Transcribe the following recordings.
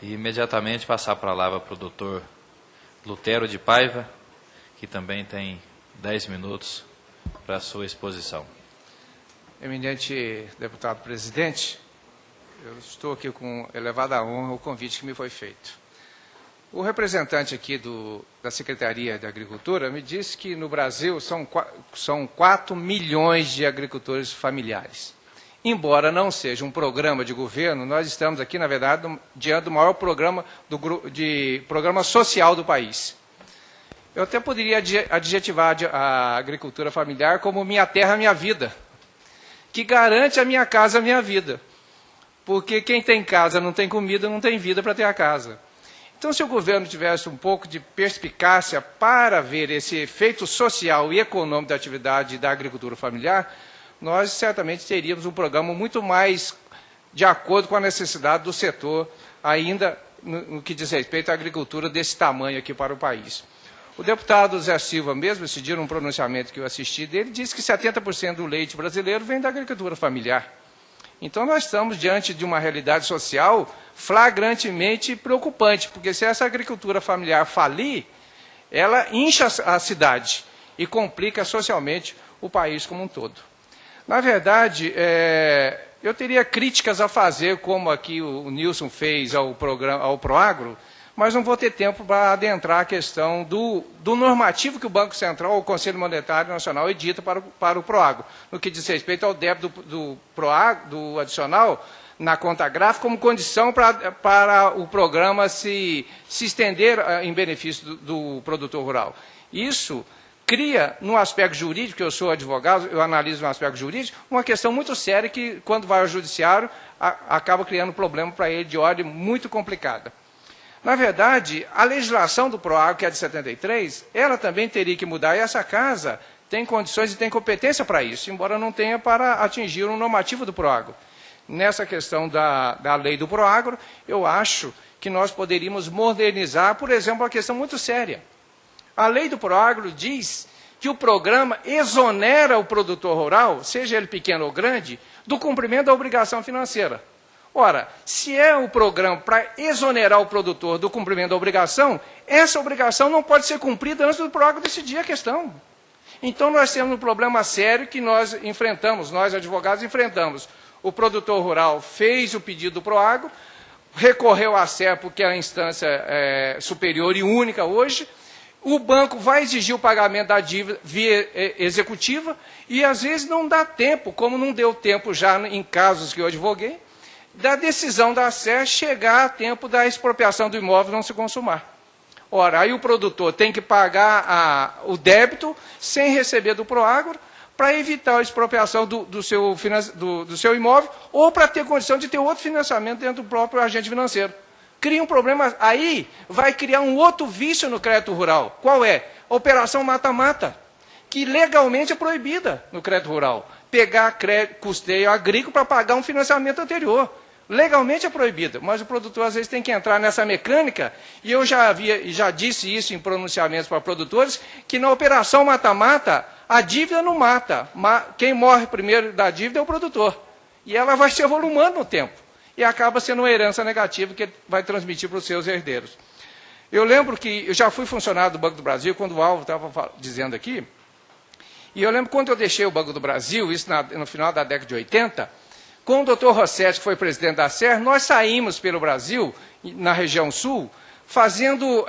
E imediatamente passar a palavra para o doutor Lutero de Paiva, que também tem 10 minutos para a sua exposição. Eminente deputado presidente, eu estou aqui com elevada honra o convite que me foi feito. O representante aqui da Secretaria de Agricultura me disse que no Brasil são 4 milhões de agricultores familiares. Embora não seja um programa de governo, nós estamos aqui, na verdade, diante do maior programa programa social do país. Eu até poderia adjetivar a agricultura familiar como minha terra, minha vida, que garante a minha casa, a minha vida. Porque quem tem casa não tem comida, não tem vida para ter a casa. Então, se o governo tivesse um pouco de perspicácia para ver esse efeito social e econômico da atividade da agricultura familiar, nós certamente teríamos um programa muito mais de acordo com a necessidade do setor, ainda no que diz respeito à agricultura desse tamanho aqui para o país. O deputado Zé Silva mesmo, esse dia, num pronunciamento que eu assisti dele, disse que 70% do leite brasileiro vem da agricultura familiar. Então, nós estamos diante de uma realidade social flagrantemente preocupante, porque se essa agricultura familiar falir, ela incha a cidade e complica socialmente o país como um todo. Na verdade, eu teria críticas a fazer, como aqui o Nilson fez ao Proagro, mas não vou ter tempo para adentrar a questão do normativo que o Banco Central ou o Conselho Monetário Nacional edita para o Proagro, no que diz respeito ao débito do adicional na conta gráfica como condição para o programa se estender em benefício do produtor rural. Isso cria, no aspecto jurídico, eu sou advogado, eu analiso no aspecto jurídico, uma questão muito séria que, quando vai ao judiciário, acaba criando problema para ele de ordem muito complicada. Na verdade, a legislação do Proagro, que é de 73, ela também teria que mudar, e essa casa tem condições e tem competência para isso, embora não tenha para atingir um normativo do Proagro. Nessa questão da lei do Proagro, eu acho que nós poderíamos modernizar, por exemplo, uma questão muito séria. A lei do Proagro diz que o programa exonera o produtor rural, seja ele pequeno ou grande, do cumprimento da obrigação financeira. Ora, se é o programa para exonerar o produtor do cumprimento da obrigação, essa obrigação não pode ser cumprida antes do Proagro decidir a questão. Então, nós temos um problema sério que nós enfrentamos, nós advogados enfrentamos. O produtor rural fez o pedido do Proagro, recorreu à SER, porque é a instância superior e única hoje. O banco vai exigir o pagamento da dívida via executiva e, às vezes, não dá tempo, como não deu tempo já em casos que eu advoguei, da decisão da SER chegar a tempo da expropriação do imóvel não se consumar. Ora, aí o produtor tem que pagar o débito sem receber do Proagro para evitar a expropriação do seu imóvel ou para ter condição de ter outro financiamento dentro do próprio agente financeiro. Cria um problema, aí vai criar um outro vício no crédito rural. Qual é? A operação mata-mata, que legalmente é proibida no crédito rural. Pegar custeio agrícola para pagar um financiamento anterior. Legalmente é proibida, mas o produtor às vezes tem que entrar nessa mecânica, e eu já disse isso em pronunciamentos para produtores, que na operação mata-mata, a dívida não mata. Quem morre primeiro da dívida é o produtor. E ela vai se evolumando no tempo. E acaba sendo uma herança negativa que ele vai transmitir para os seus herdeiros. Eu lembro que eu já fui funcionário do Banco do Brasil, quando o Alvo estava dizendo aqui, e eu lembro quando eu deixei o Banco do Brasil, isso no final da década de 80, com o doutor Rossetti, que foi presidente da SER, nós saímos pelo Brasil, na região sul, fazendo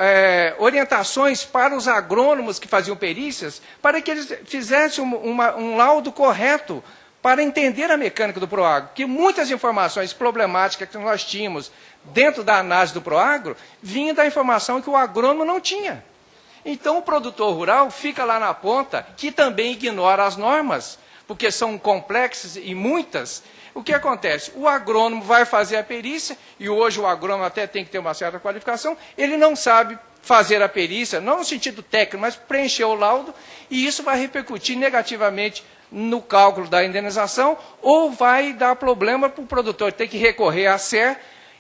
orientações para os agrônomos que faziam perícias, para que eles fizessem um laudo correto para entender a mecânica do Proagro, que muitas informações problemáticas que nós tínhamos dentro da análise do Proagro vinham da informação que o agrônomo não tinha. Então, o produtor rural fica lá na ponta, que também ignora as normas, porque são complexas e muitas. O que acontece? O agrônomo vai fazer a perícia, e hoje o agrônomo até tem que ter uma certa qualificação, ele não sabe fazer a perícia, não no sentido técnico, mas preencher o laudo, e isso vai repercutir negativamente no cálculo da indenização, ou vai dar problema para o produtor ter que recorrer à SER,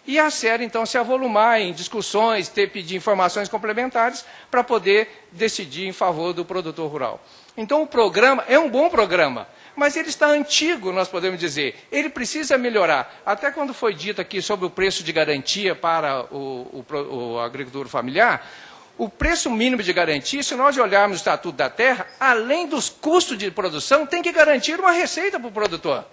e a SER, então, se avolumar em discussões, pedir informações complementares para poder decidir em favor do produtor rural. Então o programa é um bom programa, mas ele está antigo, nós podemos dizer. Ele precisa melhorar. Até quando foi dito aqui sobre o preço de garantia para o agricultor familiar, o preço mínimo de garantia, se nós olharmos o Estatuto da Terra, além dos custos de produção, tem que garantir uma receita para o produtor.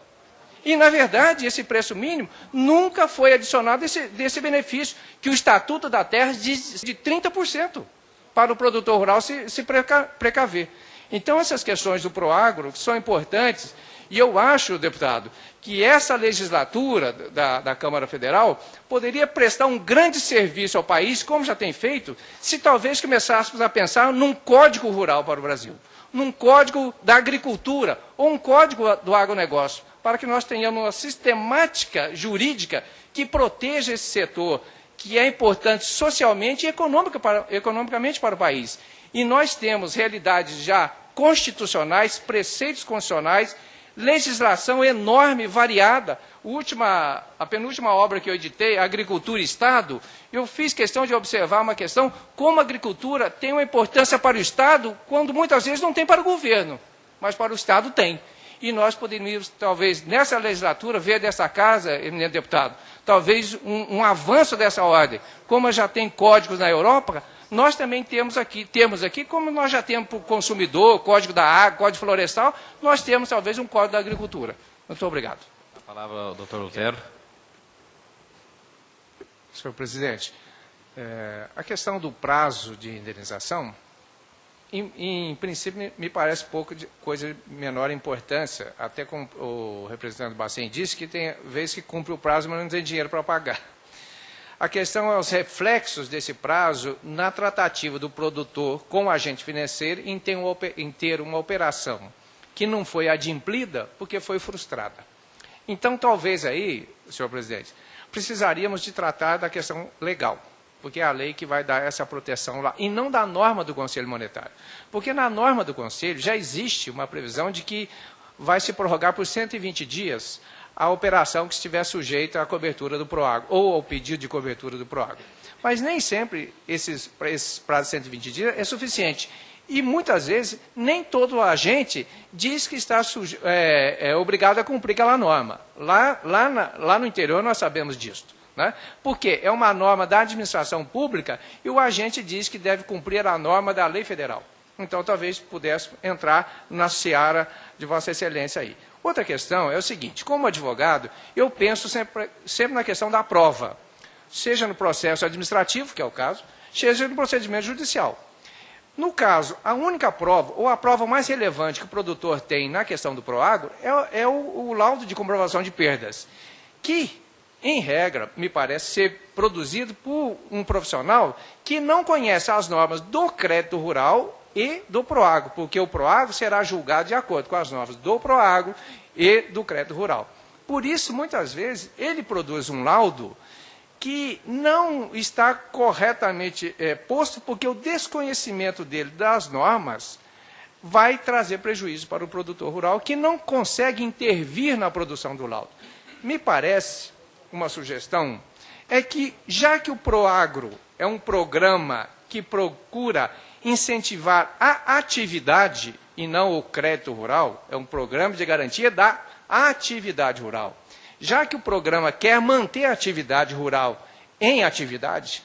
E, na verdade, esse preço mínimo nunca foi adicionado desse benefício, que o Estatuto da Terra diz de 30% para o produtor rural se precaver. Então, essas questões do Proagro são importantes, e eu acho, deputado, que essa legislatura da Câmara Federal poderia prestar um grande serviço ao país, como já tem feito, se talvez começássemos a pensar num código rural para o Brasil, num código da agricultura, ou um código do agronegócio, para que nós tenhamos uma sistemática jurídica que proteja esse setor, que é importante socialmente e economicamente para o país. E nós temos realidades já constitucionais, preceitos constitucionais, legislação enorme, variada. A penúltima obra que eu editei, Agricultura e Estado, eu fiz questão de observar uma questão, como a agricultura tem uma importância para o Estado, quando muitas vezes não tem para o governo, mas para o Estado tem. E nós poderíamos, talvez, nessa legislatura, ver dessa casa, eminente deputado, talvez um avanço dessa ordem. Como já tem códigos na Europa, nós também temos aqui, como nós já temos para o consumidor, Código da Água, Código Florestal, nós temos talvez um Código da Agricultura. Muito obrigado. A palavra ao doutor Lutero. Senhor presidente, a questão do prazo de indenização, em princípio, me parece pouco de coisa de menor importância, até como o representante Bacen disse, que tem vezes que cumpre o prazo, mas não tem dinheiro para pagar. A questão é os reflexos desse prazo na tratativa do produtor com o agente financeiro em ter uma operação que não foi adimplida porque foi frustrada. Então, talvez aí, senhor presidente, precisaríamos de tratar da questão legal, porque é a lei que vai dar essa proteção lá, e não da norma do Conselho Monetário. Porque na norma do Conselho já existe uma previsão de que vai se prorrogar por 120 dias a operação que estiver sujeita à cobertura do Proagro, ou ao pedido de cobertura do Proagro. Mas nem sempre esses prazos de 120 dias é suficiente. E muitas vezes nem todo agente diz que está obrigado a cumprir aquela norma. Lá no interior nós sabemos disso. Né? Porque é uma norma da administração pública e o agente diz que deve cumprir a norma da lei federal. Então talvez pudesse entrar na seara de Vossa Excelência aí. Outra questão é o seguinte, como advogado, eu penso sempre na questão da prova, seja no processo administrativo, que é o caso, seja no procedimento judicial. No caso, a única prova, ou a prova mais relevante que o produtor tem na questão do Proagro, é o laudo de comprovação de perdas, que, em regra, me parece ser produzido por um profissional que não conhece as normas do crédito rural e do Proagro, porque o Proagro será julgado de acordo com as normas do Proagro e do crédito rural. Por isso, muitas vezes, ele produz um laudo que não está corretamente posto, porque o desconhecimento dele das normas vai trazer prejuízo para o produtor rural, que não consegue intervir na produção do laudo. Me parece, uma sugestão, é que, já que o Proagro é um programa que procura incentivar a atividade e não o crédito rural, é um programa de garantia da atividade rural. Já que o programa quer manter a atividade rural em atividade,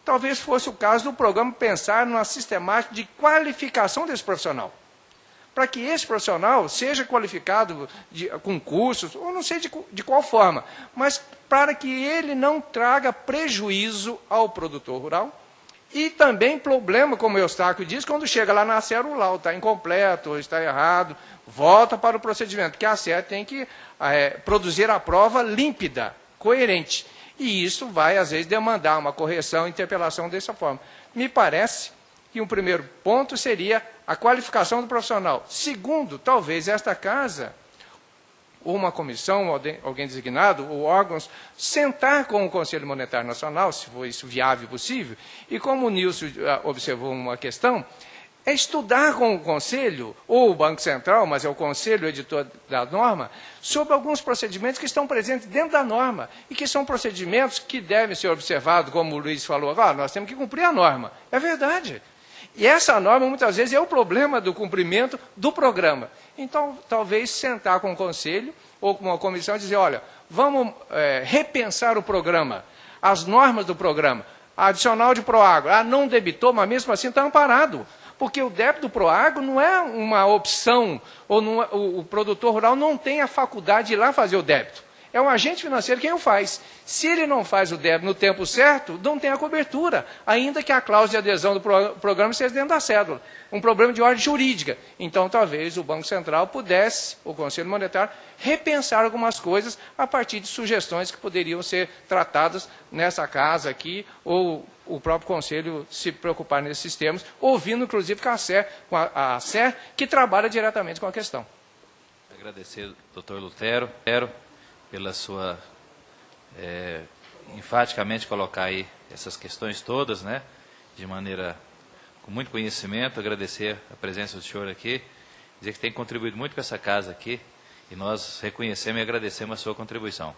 talvez fosse o caso do programa pensar numa sistemática de qualificação desse profissional, para que esse profissional seja qualificado com cursos, ou não sei de qual forma, mas para que ele não traga prejuízo ao produtor rural. E também problema, como o Eustáquio diz, quando chega lá na ACER, o laudo está incompleto, ou está errado, volta para o procedimento, que a ACER tem que produzir a prova límpida, coerente. E isso vai, às vezes, demandar uma correção, interpelação dessa forma. Me parece que um primeiro ponto seria a qualificação do profissional. Segundo, talvez esta casa, ou uma comissão, alguém designado, ou órgãos, sentar com o Conselho Monetário Nacional, se for isso viável e possível, e como o Nilson observou uma questão, é estudar com o Conselho, ou o Banco Central, mas é o Conselho, o editor da norma, sobre alguns procedimentos que estão presentes dentro da norma, e que são procedimentos que devem ser observados, como o Luiz falou agora, nós temos que cumprir a norma. É verdade. E essa norma, muitas vezes, é o problema do cumprimento do programa. Então, talvez sentar com o Conselho ou com uma comissão e dizer, olha, vamos repensar o programa, as normas do programa, adicional de Proagro. Ah, não debitou, mas mesmo assim está amparado. Porque o débito do Proagro não é uma opção, ou o produtor rural não tem a faculdade de ir lá fazer o débito. É um agente financeiro quem o faz. Se ele não faz o débito no tempo certo, não tem a cobertura, ainda que a cláusula de adesão do programa seja dentro da cédula. Um problema de ordem jurídica. Então, talvez o Banco Central pudesse, o Conselho Monetário, repensar algumas coisas a partir de sugestões que poderiam ser tratadas nessa casa aqui, ou o próprio Conselho se preocupar nesses termos, ouvindo, inclusive, com a SER, que trabalha diretamente com a questão. Agradecer, doutor Lutero, pela sua enfaticamente colocar aí essas questões todas, né, de maneira com muito conhecimento. Agradecer a presença do senhor aqui, dizer que tem contribuído muito com essa casa aqui, e nós reconhecemos e agradecemos a sua contribuição.